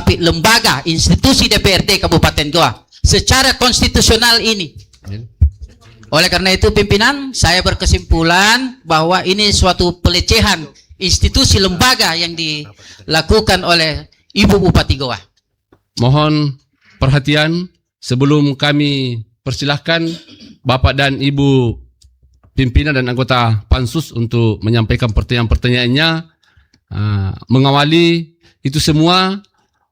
tetapi lembaga institusi DPRD Kabupaten Goa secara konstitusional ini. Oleh karena itu pimpinan, saya berkesimpulan bahwa ini suatu pelecehan institusi lembaga yang dilakukan oleh Ibu Bupati Goa. Mohon perhatian sebelum kami persilahkan Bapak dan Ibu pimpinan dan anggota Pansus untuk menyampaikan pertanyaan-pertanyaannya. Mengawali itu semua,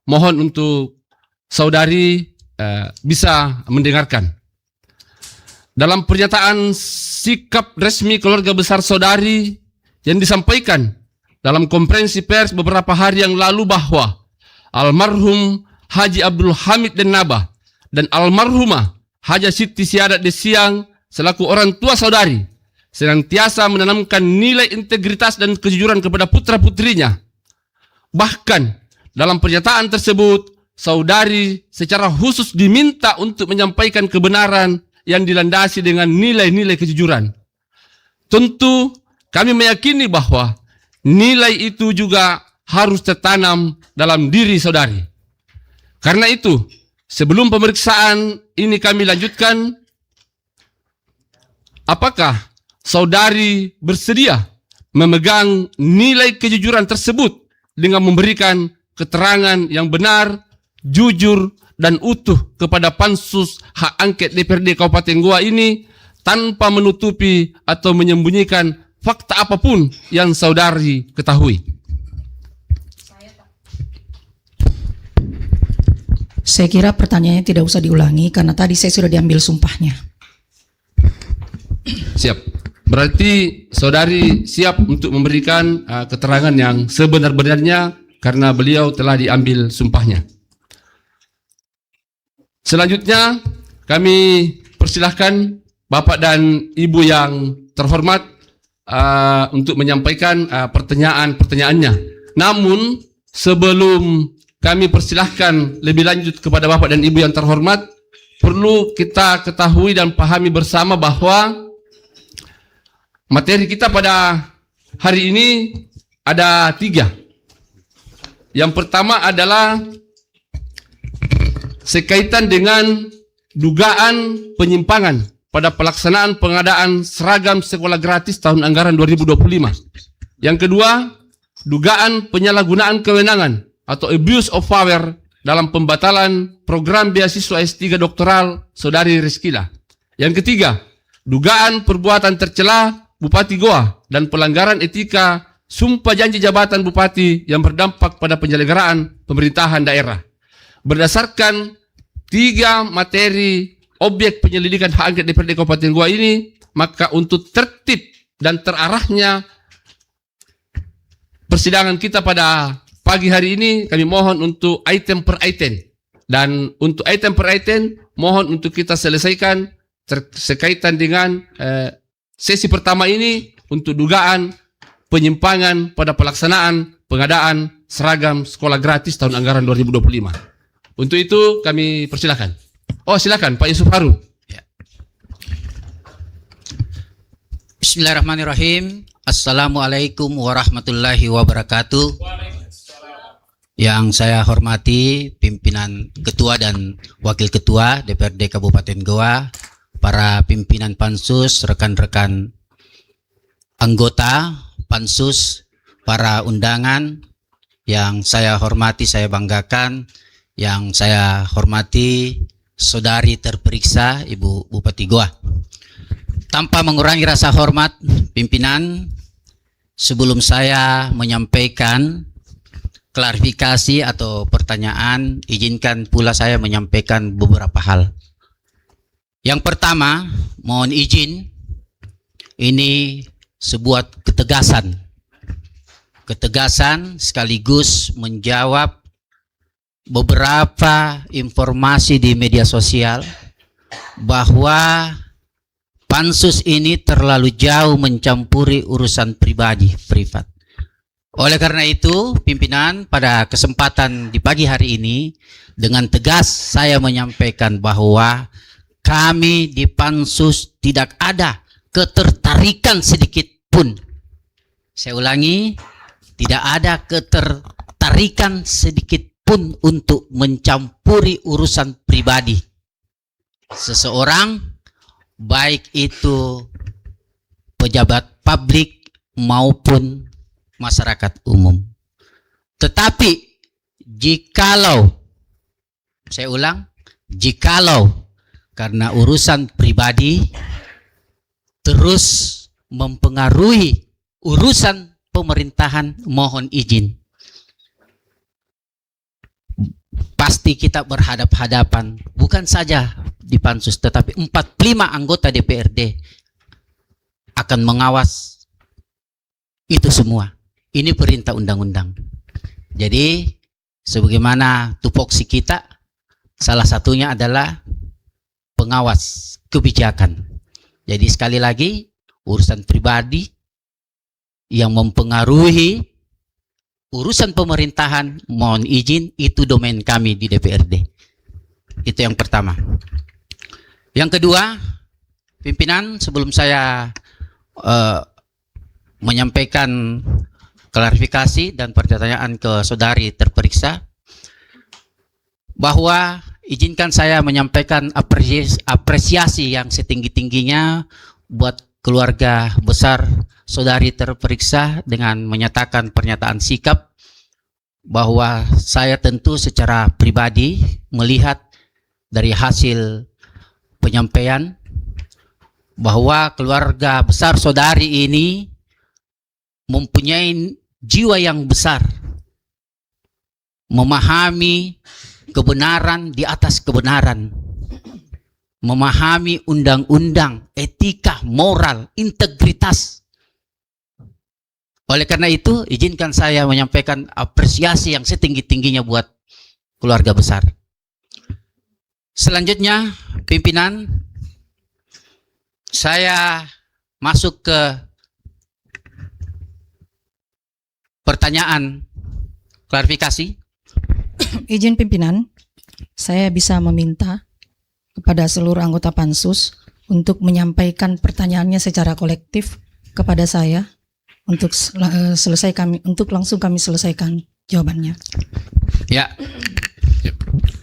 mohon untuk saudari bisa mendengarkan. Dalam pernyataan sikap resmi keluarga besar saudari yang disampaikan dalam konferensi pers beberapa hari yang lalu bahwa almarhum Haji Abdul Hamid dan Nabah dan almarhumah Haja Siti Siadat Desiang selaku orang tua saudari senantiasa menanamkan nilai integritas dan kejujuran kepada putra-putrinya. Bahkan dalam pernyataan tersebut, saudari secara khusus diminta untuk menyampaikan kebenaran yang dilandasi dengan nilai-nilai kejujuran. Tentu kami meyakini bahwa nilai itu juga harus tertanam dalam diri saudari. Karena itu, sebelum pemeriksaan ini kami lanjutkan, apakah saudari bersedia memegang nilai kejujuran tersebut dengan memberikan keterangan yang benar, jujur, dan utuh kepada Pansus Hak Angket DPRD Kabupaten Goa ini tanpa menutupi atau menyembunyikan fakta apapun yang saudari ketahui? Saya kira pertanyaannya tidak usah diulangi karena tadi saya sudah diambil sumpahnya. Siap. Berarti saudari siap untuk memberikan keterangan yang sebenar-benarnya karena beliau telah diambil sumpahnya. Selanjutnya kami persilahkan Bapak dan Ibu yang terhormat untuk menyampaikan pertanyaan-pertanyaannya. Namun sebelum kami persilahkan lebih lanjut kepada Bapak dan Ibu yang terhormat, perlu kita ketahui dan pahami bersama bahwa materi kita pada hari ini ada 3. Yang pertama adalah sekaitan dengan dugaan penyimpangan pada pelaksanaan pengadaan seragam sekolah gratis tahun anggaran 2025. Yang kedua, dugaan penyalahgunaan kewenangan atau abuse of power dalam pembatalan program beasiswa S3 doktoral saudari Rizkila. Yang ketiga, dugaan perbuatan tercela Bupati Goa dan pelanggaran etika sumpah janji jabatan Bupati yang berdampak pada penyelenggaraan pemerintahan daerah. Berdasarkan 3 materi objek penyelidikan hak angket DPRD Kabupaten Goa ini, maka untuk tertib dan terarahnya persidangan kita pada pagi hari ini, kami mohon untuk item per item. Dan untuk item per item, mohon untuk kita selesaikan sekaitan dengan sesi pertama ini untuk dugaan penyimpangan pada pelaksanaan pengadaan seragam sekolah gratis tahun anggaran 2025. Untuk itu kami persilakan. Oh, silakan Pak Yusuf Harun. Ya. Bismillahirrahmanirrahim. Assalamualaikum warahmatullahi wabarakatuh. Yang saya hormati pimpinan ketua dan wakil ketua DPRD Kabupaten Goa, para pimpinan Pansus, rekan-rekan anggota Pansus, para undangan yang saya hormati, saya banggakan, yang saya hormati saudari terperiksa Ibu Bupati Goa. Tanpa mengurangi rasa hormat pimpinan, sebelum saya menyampaikan klarifikasi atau pertanyaan, izinkan pula saya menyampaikan beberapa hal. Yang pertama, mohon izin, ini sebuah ketegasan sekaligus menjawab beberapa informasi di media sosial bahwa Pansus ini terlalu jauh mencampuri urusan pribadi, privat. Oleh karena itu, pimpinan pada kesempatan di pagi hari ini dengan tegas saya menyampaikan bahwa kami di Pansus tidak ada ketertarikan sedikit pun. Saya ulangi, tidak ada ketertarikan sedikit maupun untuk mencampuri urusan pribadi seseorang, baik itu pejabat publik maupun masyarakat umum. Tetapi jikalau, saya ulang, jikalau karena urusan pribadi terus mempengaruhi urusan pemerintahan, mohon izin. Pasti kita berhadap-hadapan, bukan saja di Pansus, tetapi 45 anggota DPRD akan mengawas itu semua. Ini perintah undang-undang. Jadi, sebagaimana tupoksi kita, salah satunya adalah pengawas kebijakan. Jadi sekali lagi, urusan pribadi yang mempengaruhi urusan pemerintahan, mohon izin, itu domain kami di DPRD. Itu yang pertama. Yang kedua, pimpinan, sebelum saya menyampaikan klarifikasi dan pertanyaan ke saudari terperiksa, bahwa izinkan saya menyampaikan apresiasi yang setinggi-tingginya buat keluarga besar saudari terperiksa dengan menyatakan pernyataan sikap bahwa saya tentu secara pribadi melihat dari hasil penyampaian bahwa keluarga besar saudari ini mempunyai jiwa yang besar, memahami kebenaran di atas kebenaran, memahami undang-undang, etika, moral, integritas. Oleh karena itu, izinkan saya menyampaikan apresiasi yang setinggi-tingginya buat keluarga besar. Selanjutnya, pimpinan, saya masuk ke pertanyaan klarifikasi. Izin pimpinan, saya bisa meminta kepada seluruh anggota Pansus untuk menyampaikan pertanyaannya secara kolektif kepada saya untuk langsung kami selesaikan jawabannya. Ya,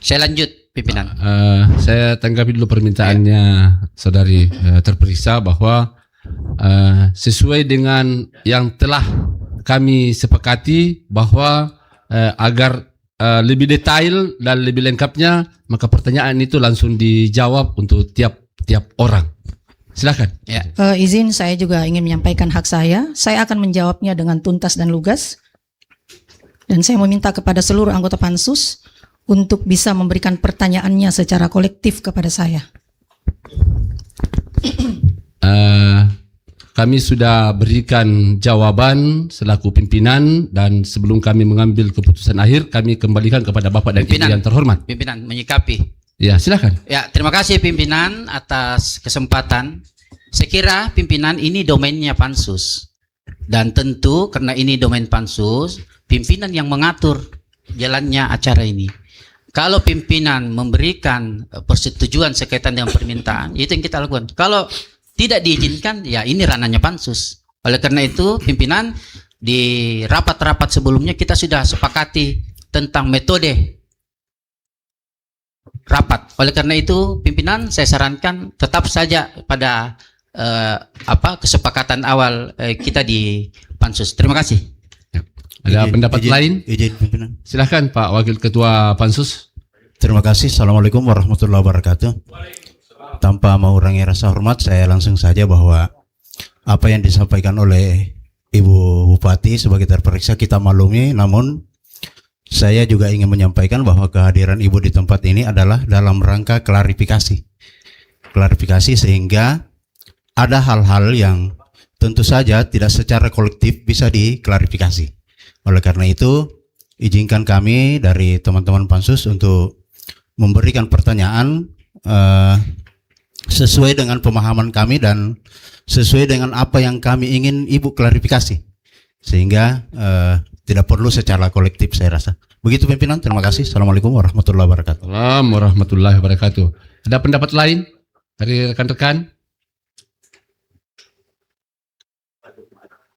saya lanjut, pimpinan. Saya tanggapi dulu permintaannya saudari terperiksa bahwa sesuai dengan yang telah kami sepakati bahwa agar lebih detail dan lebih lengkapnya, maka pertanyaan itu langsung dijawab untuk tiap orang. Silakan. Ya. Izin, saya juga ingin menyampaikan hak saya. Saya akan menjawabnya dengan tuntas dan lugas. Dan saya meminta kepada seluruh anggota Pansus untuk bisa memberikan pertanyaannya secara kolektif kepada saya. Kami sudah berikan jawaban selaku pimpinan, dan sebelum kami mengambil keputusan akhir, kami kembalikan kepada Bapak dan Ibu yang terhormat. Pimpinan menyikapi. Ya, silakan. Ya, terima kasih pimpinan atas kesempatan. Saya kira pimpinan ini domainnya Pansus. Dan tentu karena ini domain Pansus, pimpinan yang mengatur jalannya acara ini. Kalau pimpinan memberikan persetujuan sekaitan dengan permintaan, itu yang kita lakukan. Kalau tidak diizinkan, ya ini ranahnya Pansus. Oleh karena itu, pimpinan di rapat-rapat sebelumnya kita sudah sepakati tentang metode rapat. Oleh karena itu, pimpinan saya sarankan tetap saja pada kesepakatan awal kita di Pansus. Terima kasih. Ada pendapat lain? Izin pimpinan. Silahkan Pak Wakil Ketua Pansus. Terima kasih. Assalamualaikum warahmatullahi wabarakatuh. Tanpa mengurangi rasa hormat, saya langsung saja bahwa apa yang disampaikan oleh Ibu Bupati sebagai terperiksa kita maklumi, namun saya juga ingin menyampaikan bahwa kehadiran Ibu di tempat ini adalah dalam rangka klarifikasi. Klarifikasi sehingga ada hal-hal yang tentu saja tidak secara kolektif bisa diklarifikasi. Oleh karena itu, izinkan kami dari teman-teman Pansus untuk memberikan pertanyaan sesuai dengan pemahaman kami dan sesuai dengan apa yang kami ingin Ibu klarifikasi, sehingga tidak perlu secara kolektif, saya rasa. Begitu pimpinan, terima kasih. Assalamualaikum warahmatullahi wabarakatuh. Assalamualaikum warahmatullahi wabarakatuh. Ada pendapat lain dari rekan-rekan?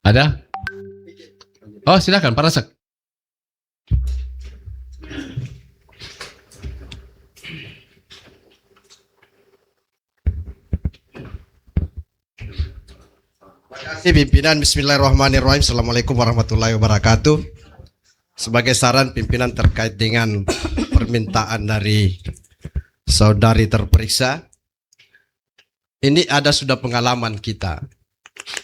Ada? Oh, silakan Pak Rasak. Pimpinan, bismillahirrahmanirrahim. Assalamualaikum warahmatullahi wabarakatuh. Sebagai saran pimpinan terkait dengan permintaan dari saudari terperiksa, ini ada sudah pengalaman kita.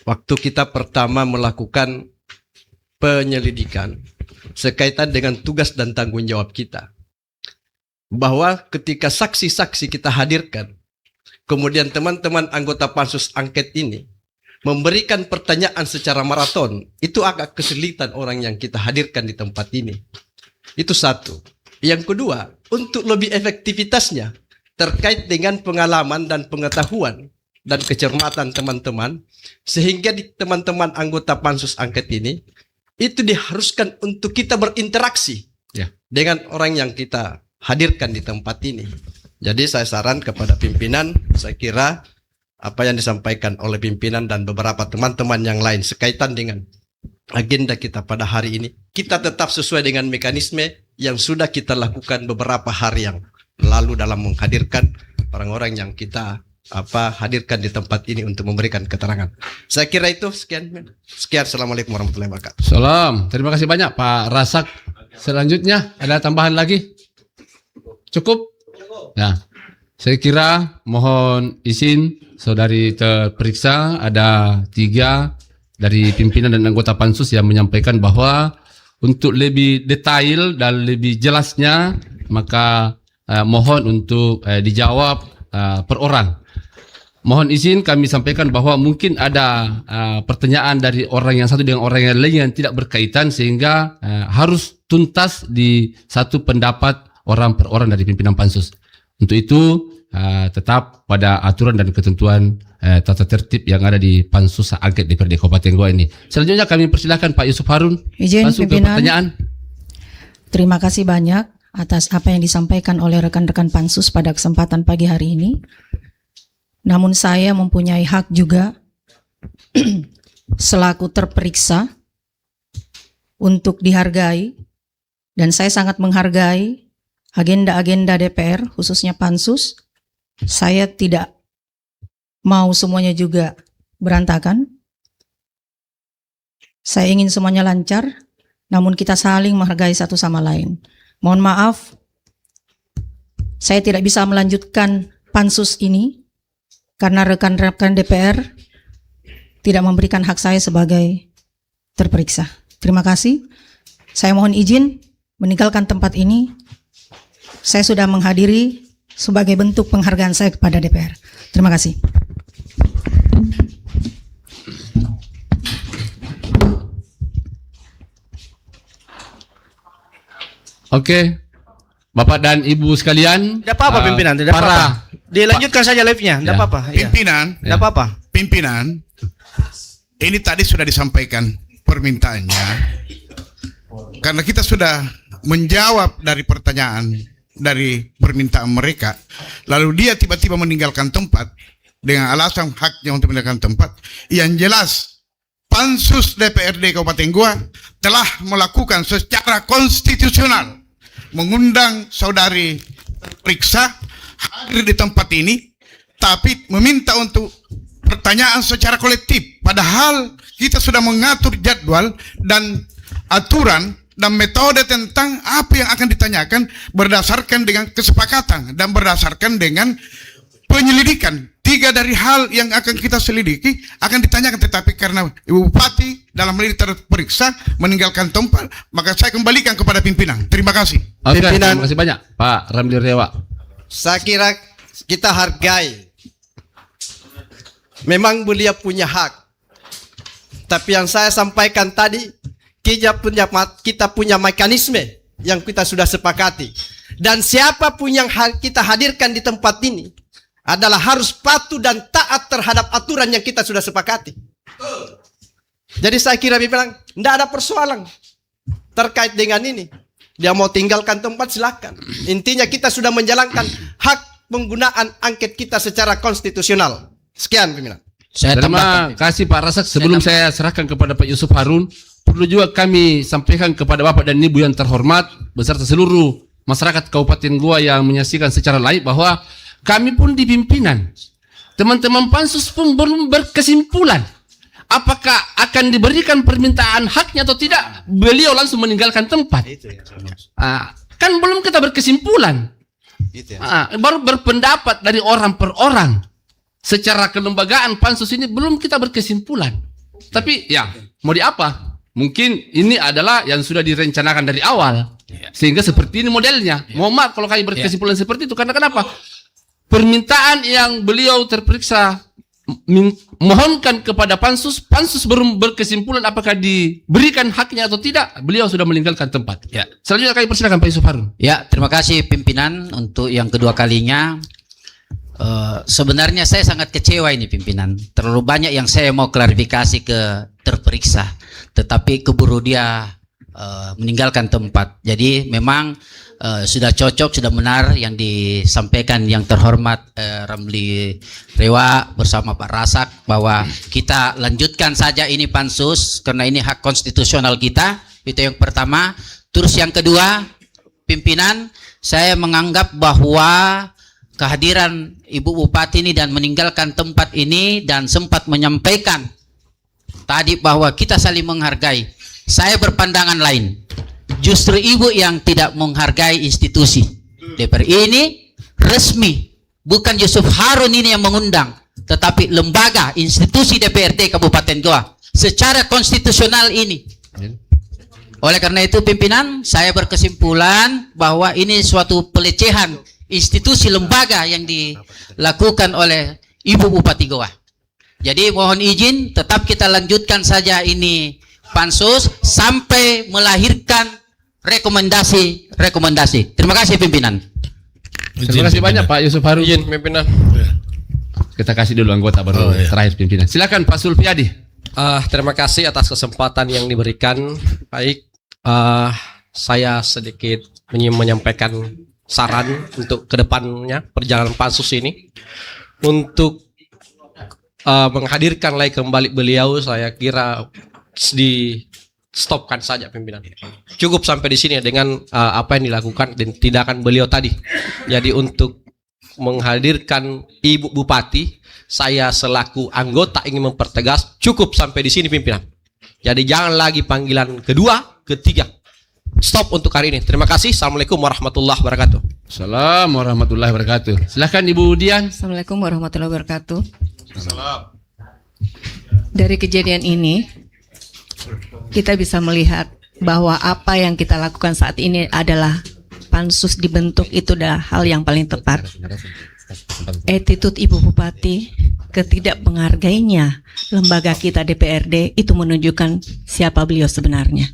Waktu kita pertama melakukan penyelidikan sekaitan dengan tugas dan tanggung jawab kita, bahwa ketika saksi-saksi kita hadirkan, kemudian teman-teman anggota pansus angket ini memberikan pertanyaan secara maraton, itu agak kesulitan orang yang kita hadirkan di tempat ini. Itu satu. Yang kedua, untuk lebih efektivitasnya terkait dengan pengalaman dan pengetahuan dan kecermatan teman-teman, sehingga teman-teman anggota pansus angket ini itu diharuskan untuk kita berinteraksi dengan orang yang kita hadirkan di tempat ini. Jadi saya saran kepada pimpinan, saya kira apa yang disampaikan oleh pimpinan dan beberapa teman-teman yang lain sekaitan dengan agenda kita pada hari ini, kita tetap sesuai dengan mekanisme yang sudah kita lakukan beberapa hari yang lalu dalam menghadirkan orang-orang yang kita hadirkan di tempat ini untuk memberikan keterangan. Saya kira itu sekian. Assalamualaikum warahmatullahi wabarakatuh. Salam. Terima kasih banyak Pak Rasak. Selanjutnya ada tambahan lagi? Cukup? Nah, saya kira mohon izin saudari terperiksa, ada 3 dari pimpinan dan anggota pansus yang menyampaikan bahwa untuk lebih detail dan lebih jelasnya maka mohon untuk dijawab per orang. Mohon izin kami sampaikan bahwa mungkin ada pertanyaan dari orang yang satu dengan orang yang lain yang tidak berkaitan, sehingga harus tuntas di satu pendapat orang per orang dari pimpinan pansus. Untuk itu tetap pada aturan dan ketentuan tata tertib yang ada di pansus angket DPRD Kabupaten Goa ini. Selanjutnya kami persilakan Pak Yusuf Harun masuk ke pertanyaan. Terima kasih banyak atas apa yang disampaikan oleh rekan-rekan pansus pada kesempatan pagi hari ini. Namun saya mempunyai hak juga selaku terperiksa untuk dihargai, dan saya sangat menghargai agenda-agenda DPR khususnya pansus. Saya tidak mau semuanya juga berantakan. Saya ingin semuanya lancar, namun kita saling menghargai satu sama lain. Mohon maaf, saya tidak bisa melanjutkan pansus ini karena rekan-rekan DPR tidak memberikan hak saya sebagai terperiksa. Terima kasih. Saya mohon izin meninggalkan tempat ini. Saya sudah menghadiri sebagai bentuk penghargaan saya kepada DPR. Terima kasih. Oke, Bapak dan Ibu sekalian. Tidak apa-apa pimpinan, tidak apa-apa. Dilanjutkan saja live-nya, tidak apa-apa. Pimpinan, tidak apa-apa. Pimpinan, ini tadi sudah disampaikan permintaannya. Karena kita sudah menjawab dari pertanyaan dari permintaan mereka, lalu dia tiba-tiba meninggalkan tempat dengan alasan haknya untuk meninggalkan tempat. Yang jelas pansus DPRD Kabupaten Goa telah melakukan secara konstitusional mengundang saudari periksa hadir di tempat ini, tapi meminta untuk pertanyaan secara kolektif, padahal kita sudah mengatur jadwal dan aturan dan metode tentang apa yang akan ditanyakan berdasarkan dengan kesepakatan dan berdasarkan dengan penyelidikan. 3 dari hal yang akan kita selidiki akan ditanyakan, tetapi karena Ibu Bupati dalam hal ini terperiksa meninggalkan tempat, maka saya kembalikan kepada pimpinan. Terima kasih. Oke, Pimpinan. terima kasih banyak Pak Ramli Rewa. Saya kira kita hargai. Memang beliau punya hak. Tapi yang saya sampaikan tadi, kita punya mekanisme yang kita sudah sepakati. Dan siapapun yang kita hadirkan di tempat ini adalah harus patuh dan taat terhadap aturan yang kita sudah sepakati. Jadi saya kira bilang, tidak ada persoalan terkait dengan ini. Dia mau tinggalkan tempat, silakan. Intinya kita sudah menjalankan hak penggunaan angket kita secara konstitusional. Sekian pimpinan. Saya Terima tambahkan. kasih Pak Rasak. Sebelum saya serahkan kepada Pak Yusuf Harun, perlu juga kami sampaikan kepada Bapak dan Ibu yang terhormat beserta seluruh masyarakat Kabupaten Goa yang menyaksikan secara live bahwa kami pun di pimpinan, teman-teman pansus pun belum berkesimpulan apakah akan diberikan permintaan haknya atau tidak, beliau langsung meninggalkan tempat. Kan belum kita berkesimpulan. Baru berpendapat dari orang per orang. Secara kelembagaan pansus ini belum kita berkesimpulan. Tapi ya, mau di apa? Mungkin ini adalah yang sudah direncanakan dari awal. Sehingga seperti ini modelnya. Mohon maaf kalau kami berkesimpulan seperti itu. Karena kenapa? Permintaan yang beliau terperiksa mohonkan kepada pansus, pansus belum berkesimpulan apakah diberikan haknya atau tidak, beliau sudah meninggalkan tempat. Ya. Selanjutnya kami persilakan Pak Yusuf Harun. Ya, terima kasih pimpinan untuk yang kedua kalinya. Sebenarnya saya sangat kecewa ini pimpinan. Terlalu banyak yang saya mau klarifikasi ke terperiksa, tetapi keburu dia meninggalkan tempat. Jadi memang sudah cocok, sudah benar yang disampaikan yang terhormat Ramli Rewa bersama Pak Rasak, bahwa kita lanjutkan saja ini pansus karena ini hak konstitusional kita. Itu yang pertama. Terus yang kedua, pimpinan, saya menganggap bahwa kehadiran Ibu Bupati ini dan meninggalkan tempat ini dan sempat menyampaikan tadi bahwa kita saling menghargai. Saya berpandangan lain. Justru ibu yang tidak menghargai institusi. DPR ini resmi, bukan Yusuf Harun ini yang mengundang, tetapi lembaga institusi DPRD Kabupaten Goa secara konstitusional ini. Oleh karena itu pimpinan, saya berkesimpulan bahwa ini suatu pelecehan institusi lembaga yang dilakukan oleh Ibu Bupati Goa. Jadi mohon izin, tetap kita lanjutkan saja ini pansus sampai melahirkan rekomendasi. Terima kasih pimpinan. Terima kasih banyak Pak Yusuf Harun. Izin pimpinan. Kita kasih dulu anggota baru terakhir pimpinan. Silakan Pak Sulfiadi. Terima kasih atas kesempatan yang diberikan. Baik, saya sedikit menyampaikan saran untuk kedepannya perjalanan pansus ini. Untuk menghadirkan lagi kembali beliau, saya kira di stopkan saja pimpinan. Cukup sampai di sini dengan apa yang dilakukan dan tindakan beliau tadi. Jadi untuk menghadirkan Ibu Bupati, saya selaku anggota ingin mempertegas cukup sampai di sini pimpinan. Jadi jangan lagi panggilan kedua, ketiga. Stop untuk hari ini. Terima kasih. Assalamualaikum warahmatullahi wabarakatuh. Assalamualaikum warahmatullahi wabarakatuh. Silakan Ibu Dian. Assalamualaikum warahmatullahi wabarakatuh. Dari kejadian ini kita bisa melihat bahwa apa yang kita lakukan saat ini adalah pansus dibentuk, itu adalah hal yang paling tepat. Attitude Ibu Bupati, ketidakmenghargainya lembaga kita DPRD itu menunjukkan siapa beliau sebenarnya.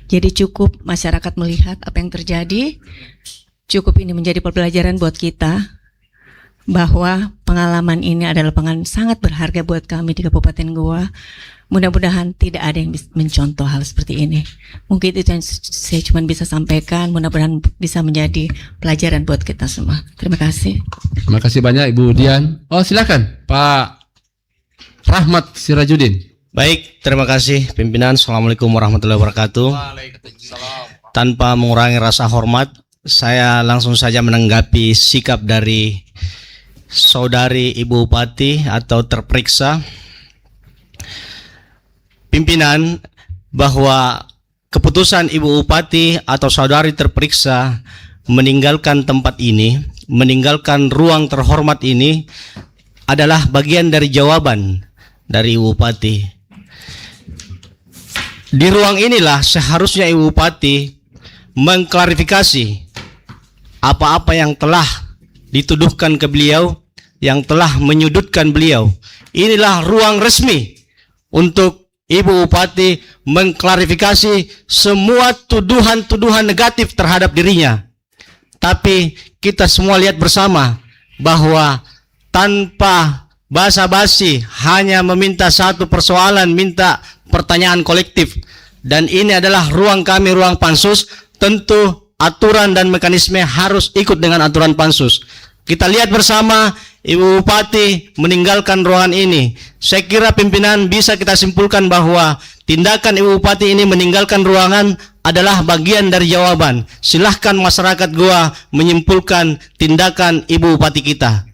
Jadi cukup masyarakat melihat apa yang terjadi, cukup ini menjadi pembelajaran buat kita bahwa pengalaman ini adalah pengalaman sangat berharga buat kami di Kabupaten Goa. Mudah-mudahan tidak ada yang mencontoh hal seperti ini. Mungkin itu yang saya cuma bisa sampaikan. Mudah-mudahan bisa menjadi pelajaran buat kita semua. Terima kasih. Terima kasih banyak Ibu Dian. Oh silakan Pak Rahmat Sirajudin. Baik, terima kasih pimpinan. Assalamualaikum warahmatullahi wabarakatuh. Tanpa mengurangi rasa hormat, saya langsung saja menanggapi sikap dari saudari Ibu Bupati atau terperiksa. Pimpinan, bahwa keputusan Ibu Bupati atau saudari terperiksa meninggalkan tempat ini, meninggalkan ruang terhormat ini adalah bagian dari jawaban dari Ibu Bupati. Di ruang inilah seharusnya Ibu Bupati mengklarifikasi apa-apa yang telah dituduhkan ke beliau, yang telah menyudutkan beliau. Inilah ruang resmi untuk Ibu Bupati mengklarifikasi semua tuduhan-tuduhan negatif terhadap dirinya. Tapi kita semua lihat bersama bahwa tanpa basa-basi, hanya meminta satu persoalan, minta pertanyaan kolektif. Dan ini adalah ruang kami, ruang pansus. Tentu aturan dan mekanisme harus ikut dengan aturan pansus. Kita lihat bersama Ibu Bupati meninggalkan ruangan ini. Saya kira pimpinan bisa kita simpulkan bahwa tindakan Ibu Bupati ini meninggalkan ruangan adalah bagian dari jawaban. Silahkan masyarakat Goa menyimpulkan tindakan Ibu Bupati kita.